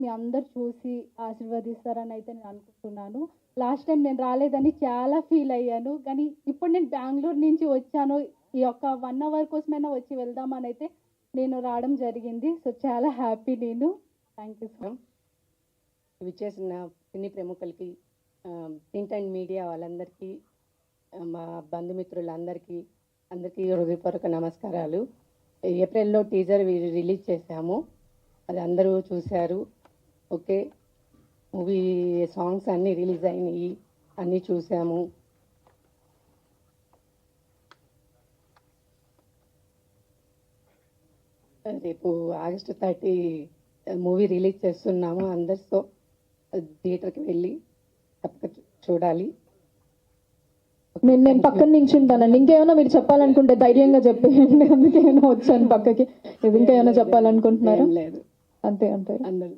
మీ అందరు చూసి ఆశీర్వదిస్తారని అయితే నేను అనుకుంటున్నాను. లాస్ట్ టైం నేను రాలేదని చాలా ఫీల్ అయ్యాను. కానీ ఇప్పుడు నేను బెంగుళూరు నుంచి వచ్చాను. ఈ యొక్క 1 అవర్ కోసమైనా వచ్చి వెళ్దామని అయితే నేను రావడం జరిగింది. సో చాలా హ్యాపీ నేను. Thank you so. విచ్చేసిన సినీ ప్రముఖులకి, ప్రింట్ అండ్ మీడియా వాళ్ళందరికీ, మా బంధుమిత్రులందరికీ హృదయపూర్వక నమస్కారాలు. ఏప్రిల్లో టీజర్ రిలీజ్ చేశాము, అది అందరూ చూశారు. ఓకే, మూవీ సాంగ్స్ అన్నీ రిలీజ్ అయినాయి, అన్నీ చూసాము. రేపు ఆగస్టు 30 మూవీ రిలీజ్ చేస్తున్నాము. అందరితో థియేటర్కి వెళ్ళి తప్పక చూడాలి. నేను పక్కన నుంచి ఉంటానండి. ఇంకేమైనా మీరు చెప్పాలనుకుంటే ధైర్యంగా చెప్పేయండి. అందుకేమైనా వచ్చాను పక్కకి. ఇది ఇంకేమైనా చెప్పాలనుకుంటున్నారా? లేదు, అంతే అంతే. అందరూ